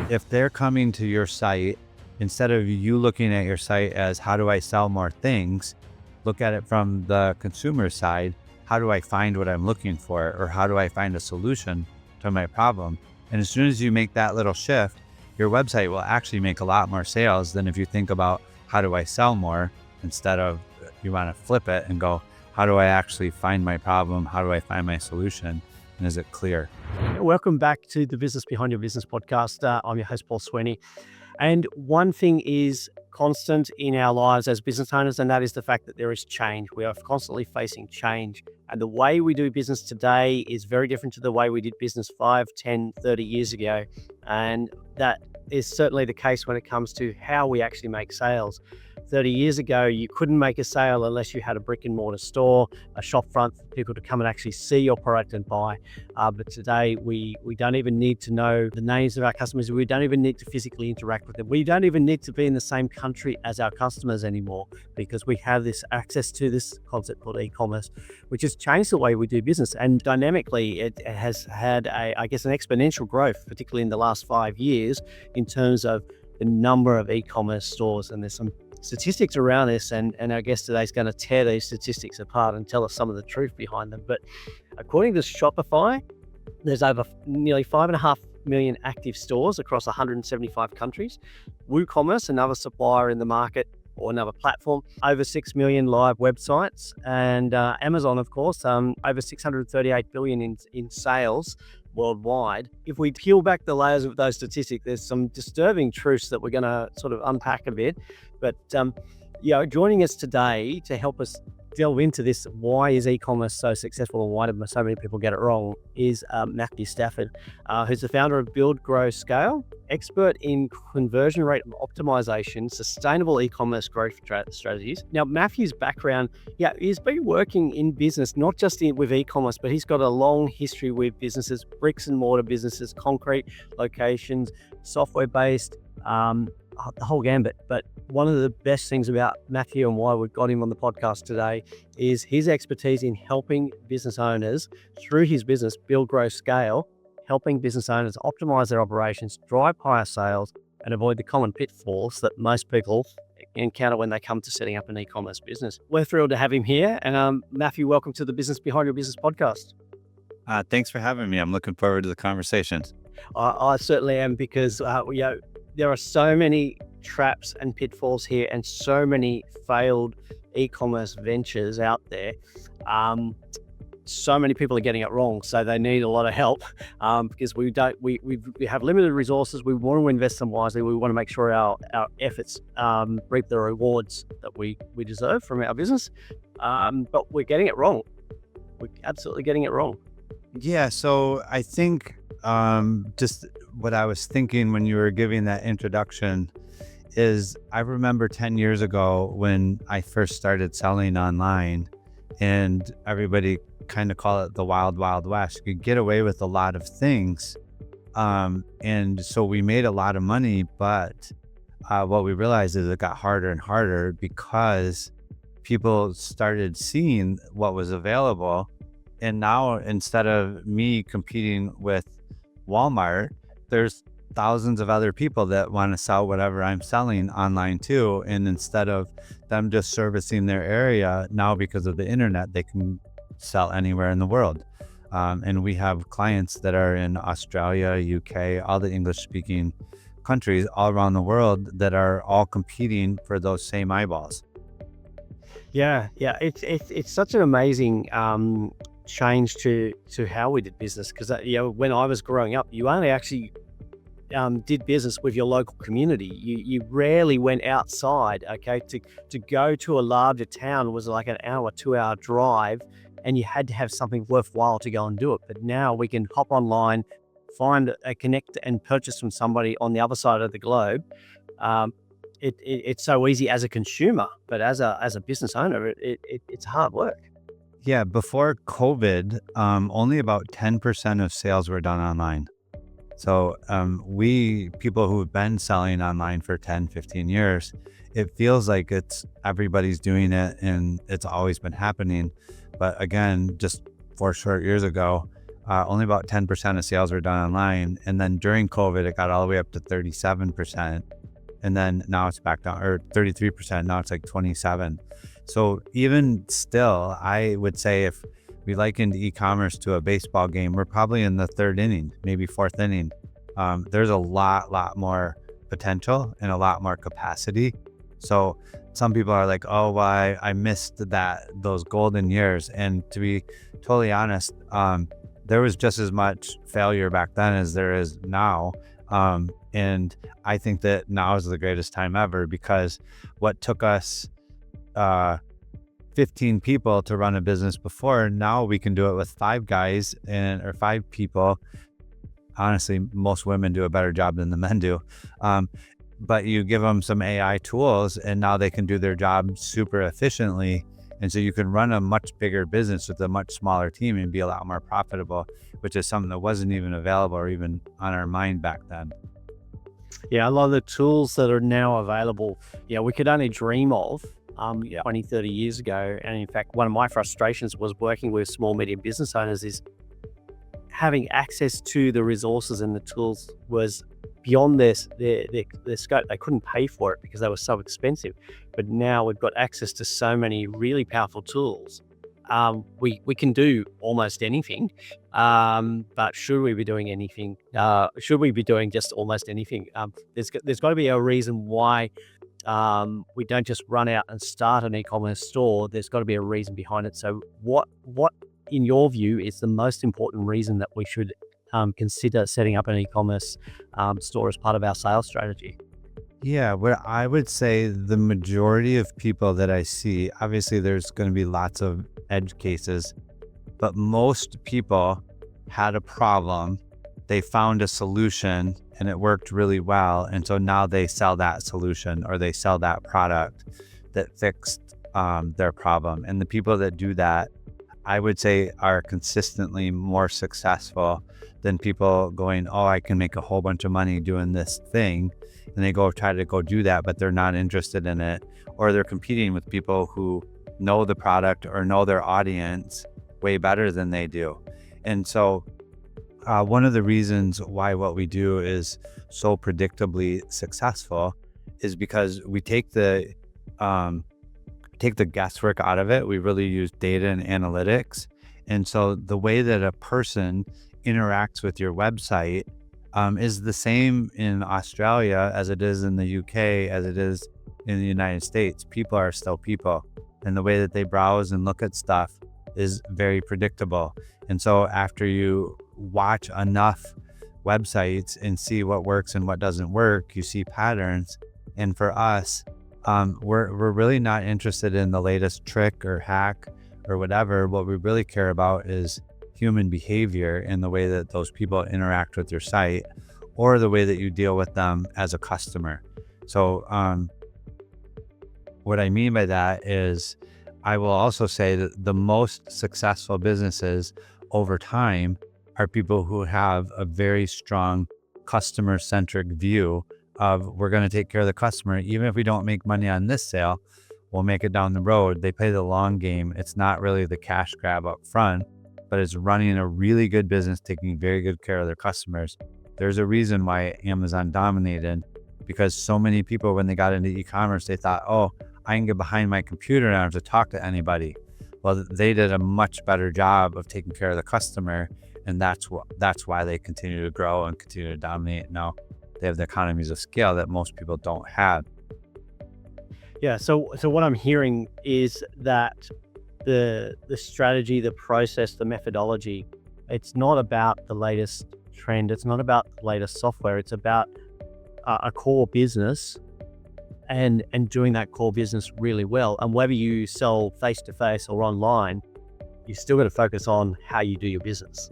If they're coming to your site, instead of you looking at your site as how do I sell more things, look at it from the consumer side. How do I find what I'm looking for? Or how do I find a solution to my problem? And as soon as you make that little shift, your website will actually make a lot more sales than if you think about how do I sell more, instead of you want to flip it and go, how do I actually find my problem? How do I find my solution? And is it clear? Welcome back to the Business Behind Your Business podcast. I'm your host, Paul Sweeney. And one thing is constant in our lives as business owners, and that is the fact that there is change. We are constantly facing change. And the way we do business today is very different to the way we did business 5, 10, 30 years ago. And that is certainly the case when it comes to how we actually make sales. 30 years ago, you couldn't make a sale unless you had a brick and mortar store, a shop front for people to come and actually see your product and buy. But today, we don't even need to know the names of our customers. We don't even need to physically interact with them. We don't even need to be in the same country as our customers anymore, because we have this access to this concept called e-commerce, which has changed the way we do business. And dynamically, it has had an exponential growth, particularly in the last 5 years, in terms of the number of e-commerce stores. And there's some statistics around this, and our guest today is going to tear these statistics apart and tell us some of the truth behind them. But according to Shopify, there's over nearly 5.5 million active stores across 175 countries. WooCommerce, another supplier in the market or another platform, over 6 million live websites. And Amazon, of course, over 638 billion in sales worldwide. If we peel back the layers of those statistics, there's some disturbing truths that we're going to sort of unpack a bit. But joining us today to help us delve into this, why is e-commerce so successful and why do so many people get it wrong, is Matthew Stafford, who's the founder of Build, Grow, Scale, expert in conversion rate optimization, sustainable e-commerce growth strategies. Now, Matthew's background, he's been working in business, not just with e-commerce, but he's got a long history with businesses, bricks and mortar businesses, concrete locations, software-based, the whole gambit. But one of the best things about Matthew and why we've got him on the podcast today is his expertise in helping business owners through his business, Build, Grow, Scale, helping business owners optimize their operations, drive higher sales, and avoid the common pitfalls that most people encounter when they come to setting up an e-commerce business. We're thrilled to have him here. And Matthew, welcome to the Business Behind Your Business podcast. Thanks for having me. I'm looking forward to the conversation. I certainly am, because there are so many traps and pitfalls here and so many failed e-commerce ventures out there. So many people are getting it wrong, so they need a lot of help because we have limited resources. We want to invest them wisely. We want to make sure our efforts reap the rewards that we deserve from our business. But we're getting it wrong. We're absolutely getting it wrong. Yeah, so I think just what I was thinking when you were giving that introduction is I remember 10 years ago when I first started selling online, and everybody kind of call it the wild, wild west. You could get away with a lot of things. And so we made a lot of money, but what we realized is it got harder and harder because people started seeing what was available. And now, instead of me competing with Walmart, there's thousands of other people that want to sell whatever I'm selling online too. And instead of them just servicing their area, now because of the internet, they can sell anywhere in the world. And we have clients that are in Australia, UK, all the English speaking countries all around the world that are all competing for those same eyeballs. Yeah. It's such an amazing change to how we did business, because when I was growing up, you only actually did business with your local community. You rarely went outside. To go to a larger town was like an hour, 2-hour drive, and you had to have something worthwhile to go and do it. But now we can hop online, find a connect and purchase from somebody on the other side of the globe. It's so easy as a consumer, but as a business owner, it's hard work. Yeah, before COVID, only about 10% of sales were done online. So people who've been selling online for 10, 15 years, it feels like everybody's doing it and it's always been happening. But again, just 4 short years ago, only about 10% of sales were done online. And then during COVID, it got all the way up to 37%. And then now it's back down, or 33%. Now it's like 27. So even still, I would say if we likened e-commerce to a baseball game, we're probably in the third inning, maybe fourth inning. There's a lot more potential and a lot more capacity. So some people are like, oh, well, I missed those golden years. And to be totally honest, there was just as much failure back then as there is now. And I think that now is the greatest time ever, because what took us 15 people to run a business before, now we can do it with 5 guys or 5 people. Honestly, most women do a better job than the men do. But you give them some AI tools and now they can do their job super efficiently. And so you can run a much bigger business with a much smaller team and be a lot more profitable, which is something that wasn't even available or even on our mind back then. Yeah, a lot of the tools that are now available, we could only dream of 20, 30 years ago. And in fact, one of my frustrations was working with small, medium business owners is having access to the resources and the tools was beyond their scope. They couldn't pay for it because they were so expensive. But now we've got access to so many really powerful tools. We can do almost anything, but should we be doing anything? Should we be doing just almost anything? There's got to be a reason why we don't just run out and start an e-commerce store. There's got to be a reason behind it. So what in your view is the most important reason that we should consider setting up an e-commerce store as part of our sales strategy? Yeah, what I would say, the majority of people that I see, obviously there's going to be lots of edge cases, but most people had a problem. They found a solution and it worked really well. And so now they sell that solution or they sell that product that fixed their problem. And the people that do that, I would say, are consistently more successful than people going, oh, I can make a whole bunch of money doing this thing. And they try to go do that, but they're not interested in it. Or they're competing with people who know the product or know their audience way better than they do. And so one of the reasons why what we do is so predictably successful is because we take the guesswork out of it. We really use data and analytics. And so the way that a person interacts with your website is the same in Australia as it is in the UK, as it is in the United States. People are still people. And the way that they browse and look at stuff is very predictable. And so after you watch enough websites and see what works and what doesn't work, you see patterns. And for us, we're really not interested in the latest trick or hack or whatever. What we really care about is human behavior and the way that those people interact with your site or the way that you deal with them as a customer. So what I mean by that is I will also say that the most successful businesses over time are people who have a very strong customer-centric view of, we're going to take care of the customer. Even if we don't make money on this sale, we'll make it down the road. They play the long game. It's not really the cash grab up front, but it's running a really good business, taking very good care of their customers. There's a reason why Amazon dominated, because so many people, when they got into e-commerce, they thought, oh, I can get behind my computer and I don't have to talk to anybody. Well, they did a much better job of taking care of the customer. And that's why they continue to grow and continue to dominate. Now they have the economies of scale that most people don't have. Yeah. So what I'm hearing is that the strategy, the process, the methodology, it's not about the latest trend. It's not about the latest software. It's about a core business and doing that core business really well. And whether you sell face-to-face or online, you still got to focus on how you do your business.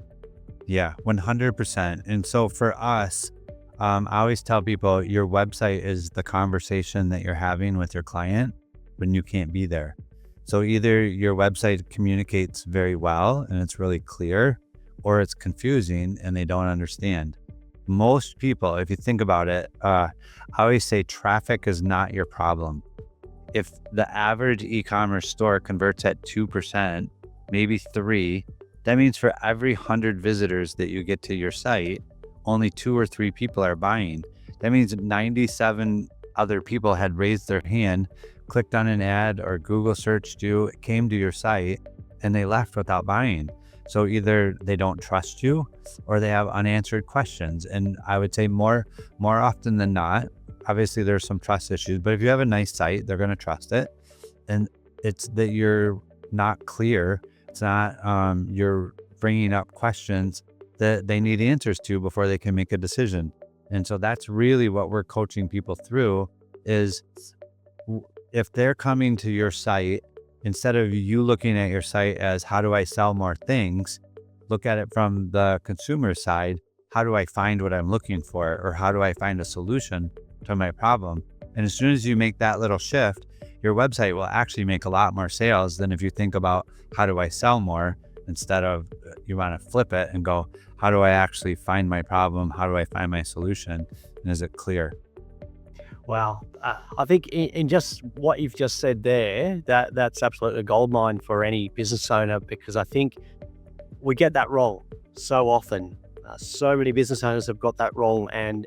Yeah, 100%. And so for us, I always tell people your website is the conversation that you're having with your client when you can't be there. So either your website communicates very well and it's really clear, or it's confusing and they don't understand. Most people, if you think about it, I always say traffic is not your problem. If the average e-commerce store converts at 2%, maybe 3%, That means for every 100 visitors that you get to your site, only 2 or 3 people are buying. That means 97 other people had raised their hand, clicked on an ad or Google searched you, came to your site, and they left without buying. So either they don't trust you or they have unanswered questions. And I would say more often than not, obviously there's some trust issues, but if you have a nice site, they're going to trust it. And it's that you're not clear. It's not you're bringing up questions that they need answers to before they can make a decision. And so that's really what we're coaching people through is if they're coming to your site, instead of you looking at your site as how do I sell more things, look at it from the consumer side. How do I find what I'm looking for? Or how do I find a solution to my problem? And as soon as you make that little shift, your website will actually make a lot more sales than if you think about how do I sell more instead of you want to flip it and go, how do I actually find my problem? How do I find my solution? And is it clear? Wow. I think in just what you've just said there, that's absolutely a gold mine for any business owner, because I think we get that wrong so often. So many business owners have got that wrong, and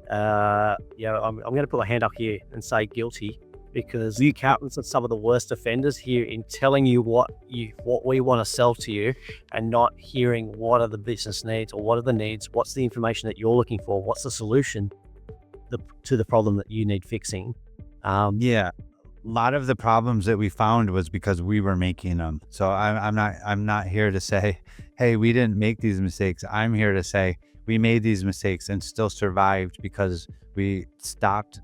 I'm going to put my hand up here and say guilty, because the accountants are some of the worst offenders here in telling you what we want to sell to you, and not hearing what are the business needs or what are the needs, what's the information that you're looking for, what's the solution to the problem that you need fixing. Yeah. A lot of the problems that we found was because we were making them. So I'm not here to say, hey, we didn't make these mistakes. I'm here to say we made these mistakes and still survived because we stopped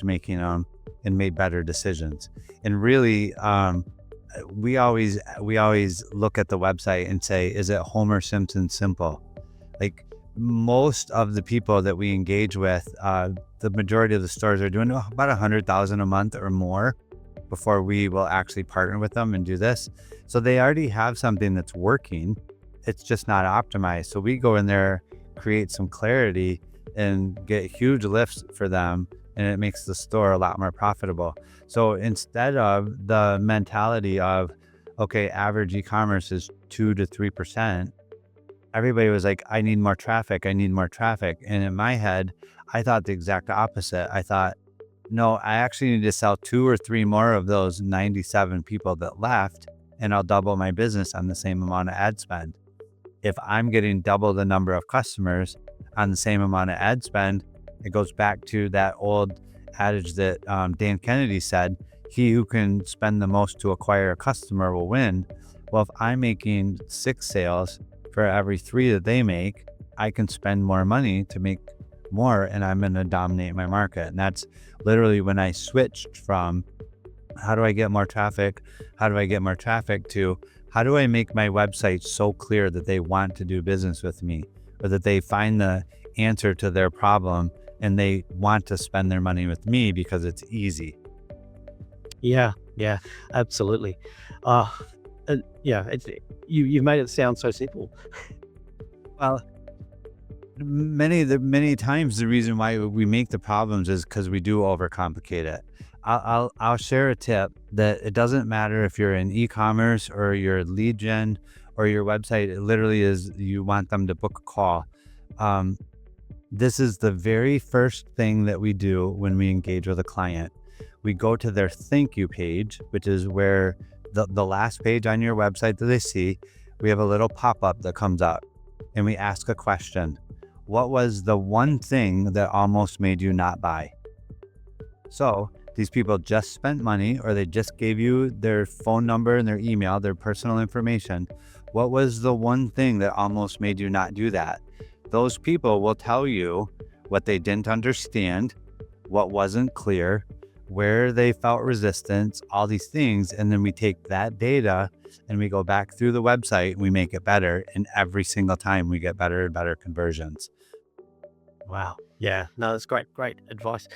making them and made better decisions. And really, we always look at the website and say, is it Homer Simpson simple? Like most of the people that we engage with, the majority of the stores are doing about 100,000 a month or more before we will actually partner with them and do this. So they already have something that's working. It's just not optimized. So we go in there, create some clarity and get huge lifts for them. And it makes the store a lot more profitable. So instead of the mentality of, okay, average e-commerce is 2 to 3%, everybody was like, I need more traffic. I need more traffic. And in my head, I thought the exact opposite. I thought, no, I actually need to sell 2 or 3 more of those 97 people that left, and I'll double my business on the same amount of ad spend. If I'm getting double the number of customers on the same amount of ad spend, it goes back to that old adage that Dan Kennedy said, he who can spend the most to acquire a customer will win. Well, if I'm making 6 sales for every 3 that they make, I can spend more money to make more, and I'm going to dominate my market. And that's literally when I switched from how do I get more traffic? How do I get more traffic to how do I make my website so clear that they want to do business with me, or that they find the answer to their problem and they want to spend their money with me because it's easy. Yeah, absolutely. You've made it sound so simple. Well, many times the reason why we make the problems is because we do overcomplicate it. I'll share a tip that it doesn't matter if you're in e-commerce or you're lead gen or your website. It literally is you want them to book a call. This is the very first thing that we do when we engage with a client. We go to their thank you page, which is where the last page on your website that they see. We have a little pop-up that comes up, and we ask a question. What was the one thing that almost made you not buy? So these people just spent money, or they just gave you their phone number and their email, their personal information. What was the one thing that almost made you not do that? Those people will tell you what they didn't understand, what wasn't clear, where they felt resistance, all these things. And then we take that data and we go back through the website, we make it better. And every single time we get better and better conversions. Wow. Yeah. No, that's great advice.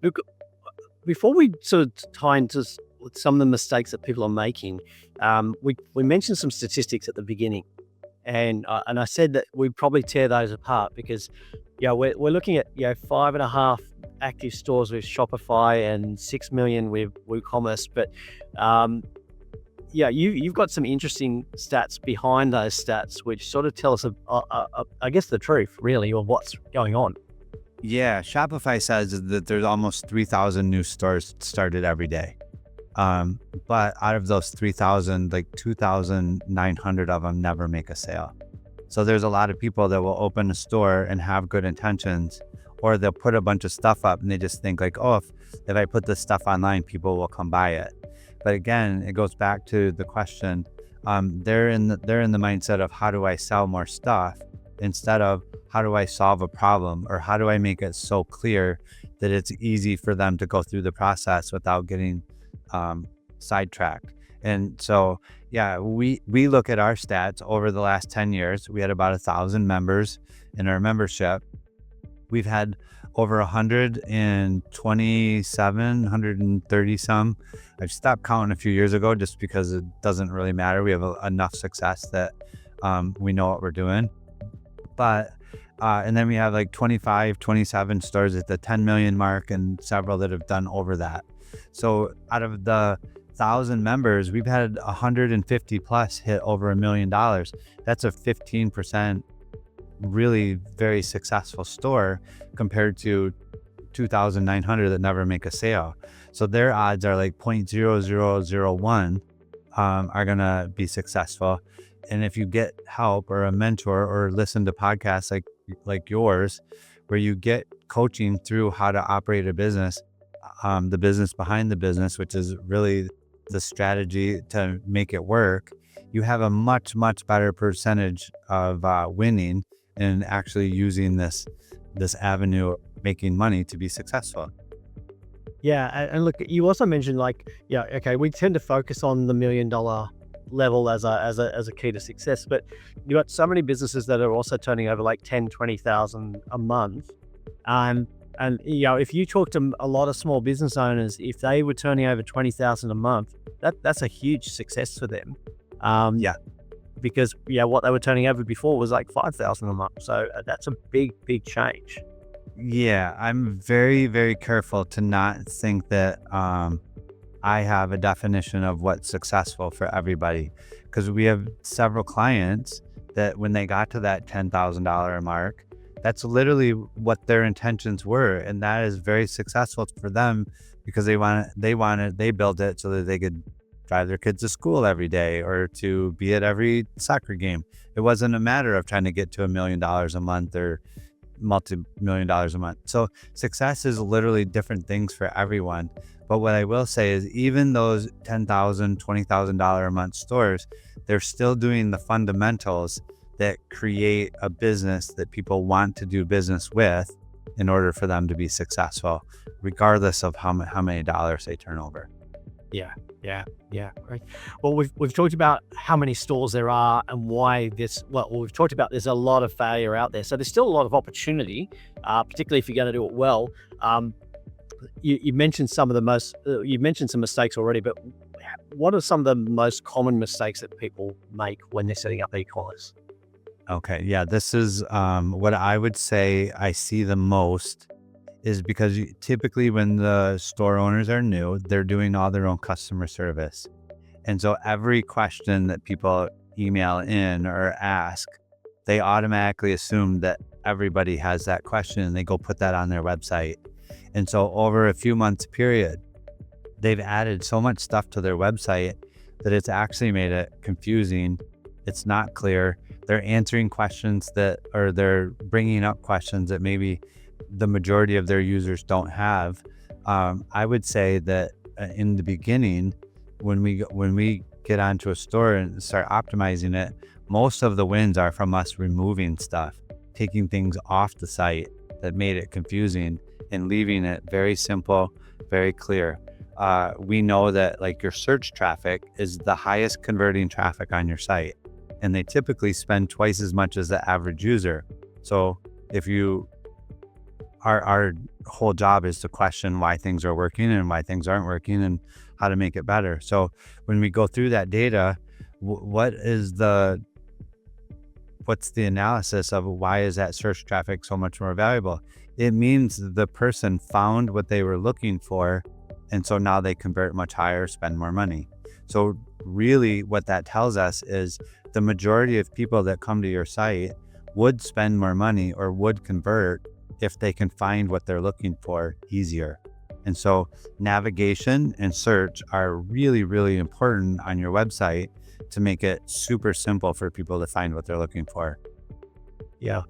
Look, before we sort of tie into some of the mistakes that people are making, we mentioned some statistics at the beginning, and I said that we'd probably tear those apart because, we're looking at 5.5 active stores with Shopify and 6 million with WooCommerce, but you've got some interesting stats behind those stats, which sort of tell us, I guess, the truth really of what's going on. Yeah, Shopify says that there's almost 3,000 new stores started every day. But out of those 3,000, like 2,900 of them never make a sale. So there's a lot of people that will open a store and have good intentions, or they'll put a bunch of stuff up and they just think like, oh, if I put this stuff online, people will come buy it. But again, it goes back to the question. They're in the mindset of how do I sell more stuff instead of how do I solve a problem, or how do I make it so clear that it's easy for them to go through the process without getting sidetracked. And so, yeah, we look at our stats over the last 10 years. We had about 1,000 members in our membership. We've had over 127, 130 some. I've stopped counting a few years ago just because it doesn't really matter. We have enough success that we know what we're doing. But and then we have like 25, 27 stores at the 10 million mark and several that have done over that. So out of the 1,000 members, we've had 150 plus hit over $1 million. That's a 15% really very successful store compared to 2,900 that never make a sale. So their odds are like 0.0001 are going to be successful. And if you get help or a mentor or listen to podcasts like yours, where you get coaching through how to operate a business, the business behind the business, which is really the strategy to make it work, you have a much, much better percentage of winning and actually using this avenue of making money to be successful. Yeah, and look, you also mentioned okay, we tend to focus on the $1 million level as a key to success, but you got so many businesses that are also turning over like 10, 20,000 a month. And if you talk to a lot of small business owners, if they were turning over 20,000 a month, that's a huge success for them. Yeah. Because what they were turning over before was like 5,000 a month. So that's a big change. Yeah, I'm very, very careful to not think that I have a definition of what's successful for everybody, because we have several clients that when they got to that $10,000 mark, that's literally what their intentions were, and that is very successful for them because they built it so that they could drive their kids to school every day or to be at every soccer game. It wasn't a matter of trying to get to $1 million a month or multi-million dollars a month. So success is literally different things for everyone. But what I will say is even those $10,000, $20,000 a month stores, they're still doing the fundamentals that create a business that people want to do business with in order for them to be successful, regardless of how many dollars they turn over. Yeah. Great. Well, we've talked about how many stores there are and why we've talked about there's a lot of failure out there. So there's still a lot of opportunity, particularly if you're going to do it well. You mentioned some mistakes already, but what are some of the most common mistakes that people make when they're setting up e-commerce? Okay. Yeah. This is what I would say I see the most is because typically when the store owners are new, they're doing all their own customer service. And so every question that people email in or ask, they automatically assume that everybody has that question and they go put that on their website. And so over a few months period, they've added so much stuff to their website that it's actually made it confusing. It's not clear. They're answering questions or they're bringing up questions that maybe the majority of their users don't have. I would say that in the beginning, when we get onto a store and start optimizing it, most of the wins are from us removing stuff, taking things off the site that made it confusing and leaving it very simple, very clear. We know that like your search traffic is the highest converting traffic on your site, and they typically spend twice as much as the average user. So if our whole job is to question why things are working and why things aren't working and how to make it better. So when we go through that data, what's the analysis of why is that search traffic so much more valuable? It means the person found what they were looking for, and so now they convert much higher, spend more money. So really what that tells us is the majority of people that come to your site would spend more money or would convert if they can find what they're looking for easier. And so navigation and search are really, really important on your website to make it super simple for people to find what they're looking for. Yeah,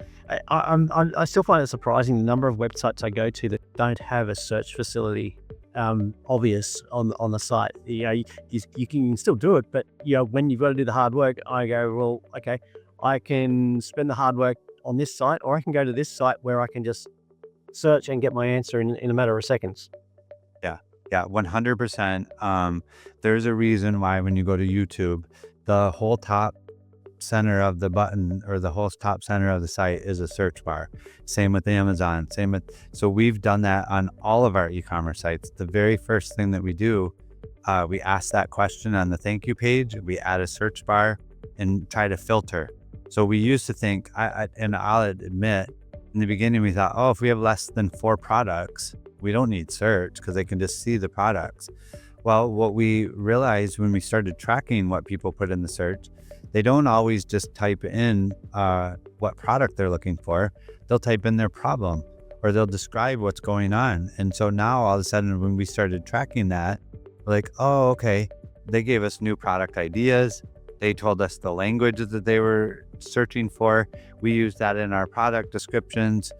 I still find it surprising the number of websites I go to that don't have a search facility obvious on the site. You can still do it, but when you've got to do the hard work, I go, well, okay, I can spend the hard work on this site, or I can go to this site where I can just search and get my answer in a matter of seconds. Yeah, 100%. There's a reason why when you go to YouTube, the whole top center of the button or the whole top center of the site is a search bar. Same with Amazon. So we've done that on all of our e-commerce sites. The very first thing that we do, we ask that question on the thank you page. We add a search bar and try to filter. So we used to think, and I'll admit, in the beginning we thought, oh, if we have less than 4 products, we don't need search because they can just see the products. Well, what we realized when we started tracking what people put in the search, they don't always just type in what product they're looking for. They'll type in their problem or they'll describe what's going on. And so now all of a sudden when we started tracking that, we're like, oh, okay, they gave us new product ideas. They told us the language that they were searching for. We use that in our product descriptions.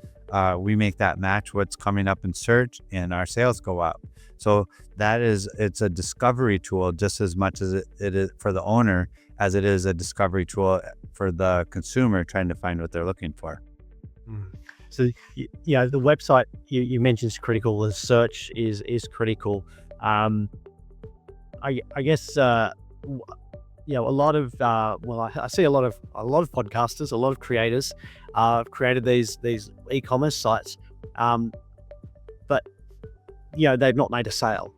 We make that match what's coming up in search and our sales go up. So it's a discovery tool just as much as it is for the owner as it is a discovery tool for the consumer trying to find what they're looking for. So, the website you mentioned is critical. The search is critical. I guess, a lot of, I see a lot of podcasters, a lot of creators have created these e-commerce sites, but they've not made a sale.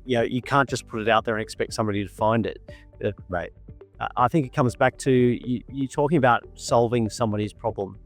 You can't just put it out there and expect somebody to find it. Right. I think it comes back to you talking about solving somebody's problem.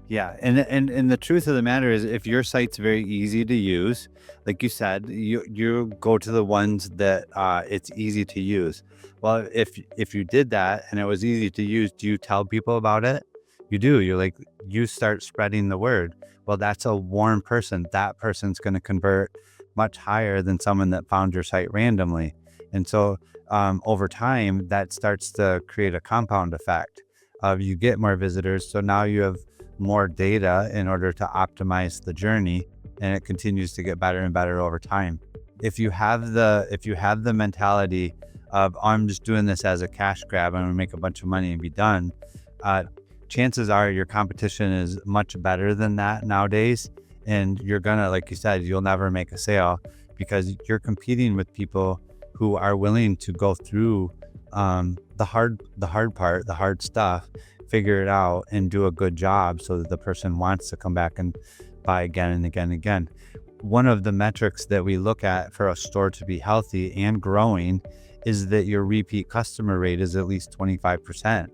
Yeah, and the truth of the matter is, if your site's very easy to use, like you said, you go to the ones that it's easy to use. Well, if you did that and it was easy to use, do you tell people about it? You do. You start spreading the word. Well, that's a warm person. That person's going to convert much higher than someone that found your site randomly. And so over time, that starts to create a compound effect of you get more visitors. So now you have more data in order to optimize the journey, and it continues to get better and better over time. If you have the mentality of, oh, I'm just doing this as a cash grab, I'm gonna make a bunch of money and be done, chances are your competition is much better than that nowadays, and you're gonna, like you said, you'll never make a sale because you're competing with people who are willing to go through the hard part, the hard stuff, figure it out and do a good job so that the person wants to come back and buy again and again and again. One of the metrics that we look at for a store to be healthy and growing is that your repeat customer rate is at least 25%.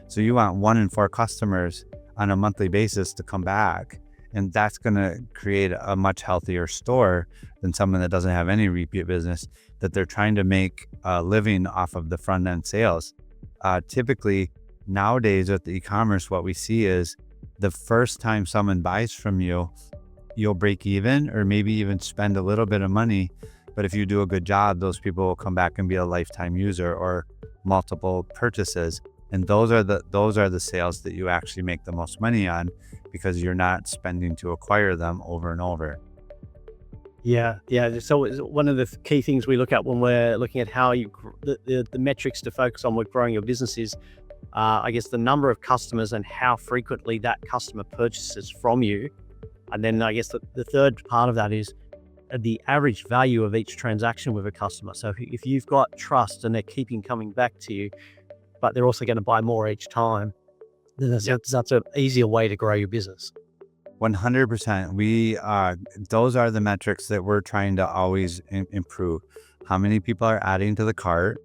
So you want 1 in 4 customers on a monthly basis to come back. And that's going to create a much healthier store than someone that doesn't have any repeat business, that they're trying to make a living off of the front end sales. Typically, nowadays with the e-commerce, what we see is the first time someone buys from you, you'll break even or maybe even spend a little bit of money. But if you do a good job, those people will come back and be a lifetime user or multiple purchases. And those are the sales that you actually make the most money on because you're not spending to acquire them over and over. Yeah. So one of the key things we look at when we're looking at how the metrics to focus on with growing your business is, I guess, the number of customers and how frequently that customer purchases from you. And then I guess the third part of that is the average value of each transaction with a customer. So if you've got trust and they're keeping coming back to you, but they're also going to buy more each time, then that's an easier way to grow your business. 100%. Those are the metrics that we're trying to always improve. How many people are adding to the cart?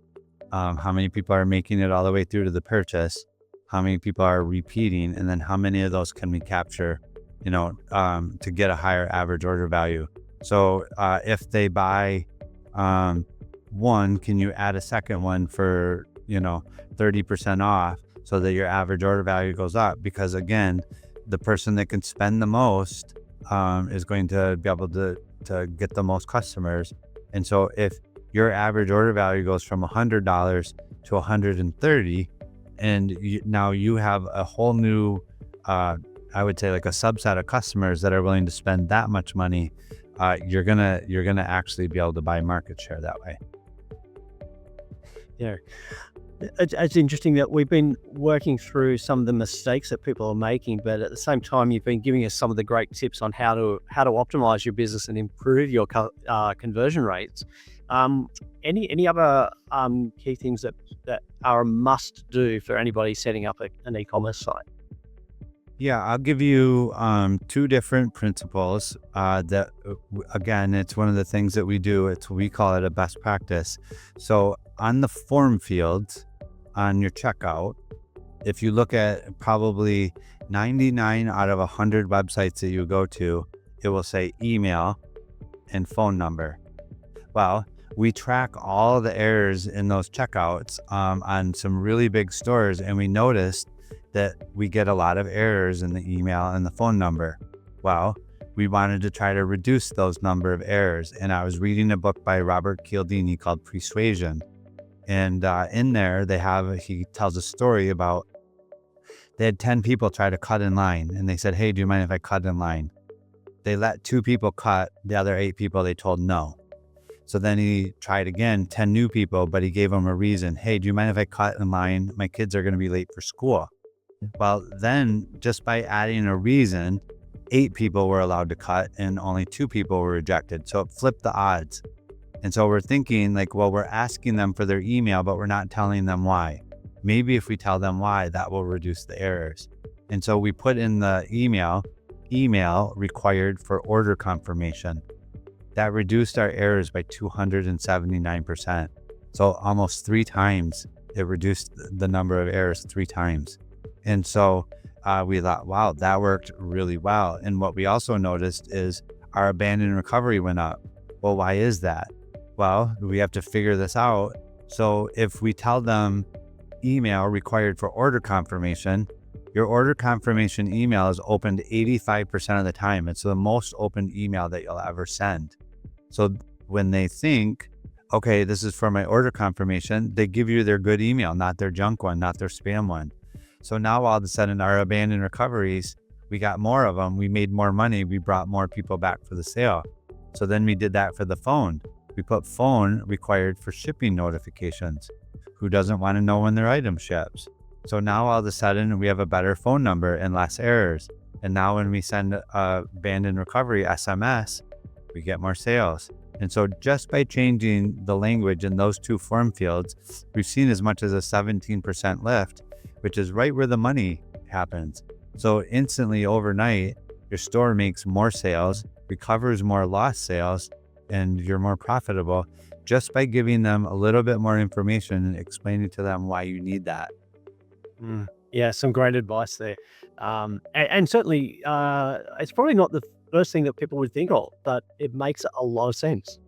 How many people are making it all the way through to the purchase? How many people are repeating? And then how many of those can we capture, to get a higher average order value? So if they buy one, can you add a second one for, 30% off so that your average order value goes up? Because again, the person that can spend the most is going to be able to get the most customers. And so if your average order value goes from $100 to 130, and now you have a whole new, I would say like a subset of customers that are willing to spend that much money, you're gonna actually be able to buy market share that way. Yeah. It's interesting that we've been working through some of the mistakes that people are making, but at the same time, you've been giving us some of the great tips on how to optimize your business and improve your conversion rates. Any other key things that are a must do for anybody setting up an e-commerce site? Yeah, I'll give you two different principles that, again, it's one of the things that we do. We call it a best practice. So on the form fields on your checkout, if you look at probably 99 out of 100 websites that you go to, it will say email and phone number. Well, we track all the errors in those checkouts on some really big stores, and we noticed that we get a lot of errors in the email and the phone number. Well, we wanted to try to reduce those number of errors. And I was reading a book by Robert Cialdini called Persuasion. And in there, he tells a story about they had 10 people try to cut in line. And they said, hey, do you mind if I cut in line? They let 2 people cut. The other 8 people, they told no. So then he tried again, 10 new people, but he gave them a reason. Hey, do you mind if I cut in line? My kids are going to be late for school. Well, then just by adding a reason, 8 people were allowed to cut and only 2 people were rejected. So it flipped the odds. And so we're thinking like, well, we're asking them for their email, but we're not telling them why. Maybe if we tell them why, that will reduce the errors. And so we put in the email required for order confirmation. That reduced our errors by 279%. So almost 3 times. It reduced the number of errors 3 times. And so we thought, wow, that worked really well. And what we also noticed is our abandoned recovery went up. Well, why is that? Well, we have to figure this out. So if we tell them email required for order confirmation, your order confirmation email is opened 85% of the time. It's the most opened email that you'll ever send. So when they think, okay, this is for my order confirmation, they give you their good email, not their junk one, not their spam one. So now all of a sudden our abandoned recoveries, we got more of them. We made more money. We brought more people back for the sale. So then we did that for the phone. We put phone required for shipping notifications. Who doesn't want to know when their item ships? So now all of a sudden we have a better phone number and less errors. And now when we send abandoned recovery SMS, we get more sales. And so just by changing the language in those 2 form fields, we've seen as much as a 17% lift, which is right where the money happens. So instantly overnight, your store makes more sales, recovers more lost sales, and you're more profitable just by giving them a little bit more information and explaining to them why you need that. Yeah, some great advice there. And certainly, it's probably not the first thing that people would think of, but it makes a lot of sense.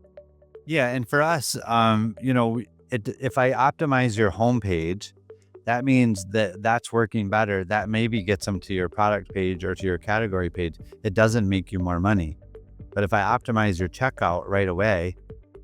Yeah. And for us, if I optimize your homepage, that means that's working better. That maybe gets them to your product page or to your category page. It doesn't make you more money. But if I optimize your checkout right away,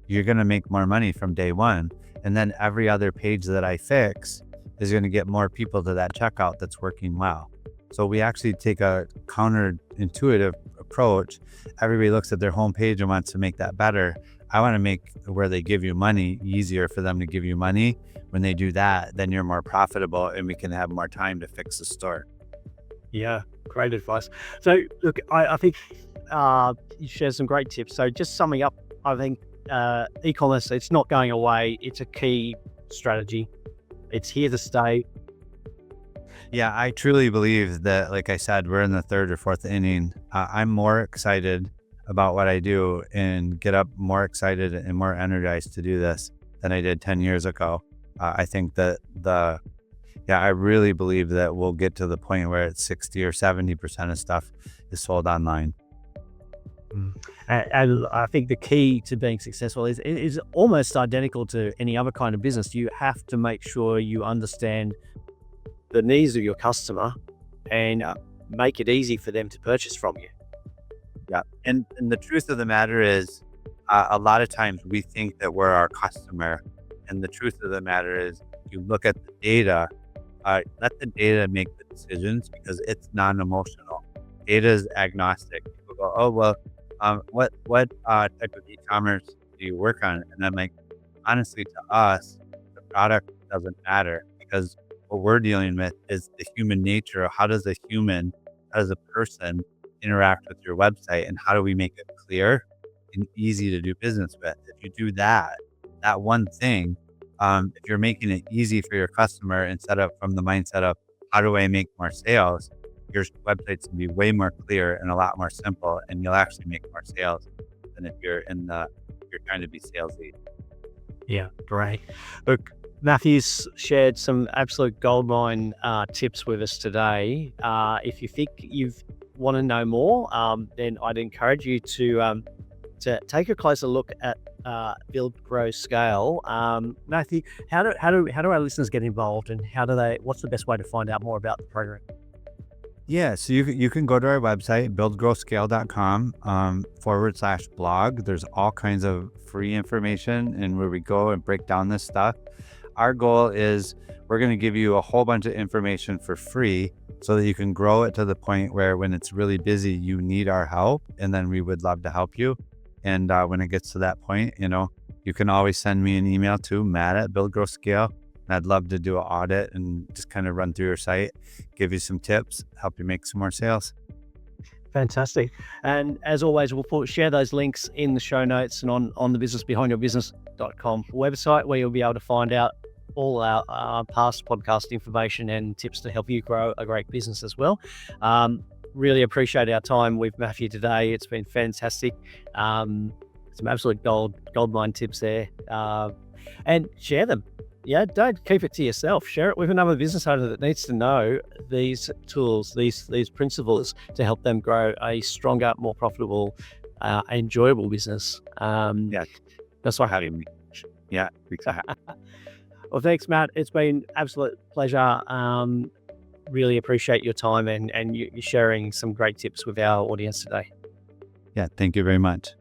you're going to make more money from day one. And then every other page that I fix is going to get more people to that checkout that's working well. So we actually take a counterintuitive approach. Everybody looks at their homepage and wants to make that better. I want to make where they give you money easier for them to give you money. When they do that, then you're more profitable and we can have more time to fix the store. Yeah, great advice. So look, I think you shared some great tips. So just summing up, I think e-commerce, it's not going away. It's a key strategy. It's here to stay. Yeah, I truly believe that, like I said, we're in the 3rd or 4th inning. I'm more excited about what I do and get up more excited and more energized to do this than I did 10 years ago. I think that I really believe that we'll get to the point where it's 60 or 70% of stuff is sold online. Mm. And I think the key to being successful is almost identical to any other kind of business. You have to make sure you understand the needs of your customer and make it easy for them to purchase from you. Yeah. And the truth of the matter is, a lot of times we think that we're our customer. And the truth of the matter is, you look at the data, let the data make the decisions because it's non-emotional. Data is agnostic. People go, oh, well, what type of e-commerce do you work on? And I'm like, honestly, to us, the product doesn't matter because what we're dealing with is the human nature of how does a human, how does a person interact with your website and how do we make it clear and easy to do business with? If you do that one thing, if you're making it easy for your customer instead of from the mindset of how do I make more sales, your website's gonna be way more clear and a lot more simple, and you'll actually make more sales than if you're trying to be salesy. Yeah, great. Look, Matthew's shared some absolute goldmine tips with us today. If you think you want to know more, then I'd encourage you to take a closer look at Build, Grow, Scale. Matthew, how do our listeners get involved, and what's the best way to find out more about the program? Yeah, so you can go to our website, buildgrowscale.com /blog. There's all kinds of free information and where we go and break down this stuff. Our goal is we're going to give you a whole bunch of information for free so that you can grow it to the point where when it's really busy, you need our help. And then we would love to help you. And when it gets to that point, you can always send me an email to Matt@buildgrowscale. And I'd love to do an audit and just kind of run through your site, give you some tips, help you make some more sales. Fantastic. And as always, we'll share those links in the show notes and on the businessbehindyourbusiness.com website, where you'll be able to find out all our past podcast information and tips to help you grow a great business as well. Really appreciate our time with Matthew today. It's been fantastic. Some absolute gold mine tips there. And share them. Yeah, don't keep it to yourself. Share it with another business owner that needs to know these tools, these principles to help them grow a stronger, more profitable, enjoyable business. Yeah, That's why. having me. Yeah, exactly. Well, thanks, Matt. It's been absolute pleasure. Really appreciate your time and you sharing some great tips with our audience today. Yeah, thank you very much.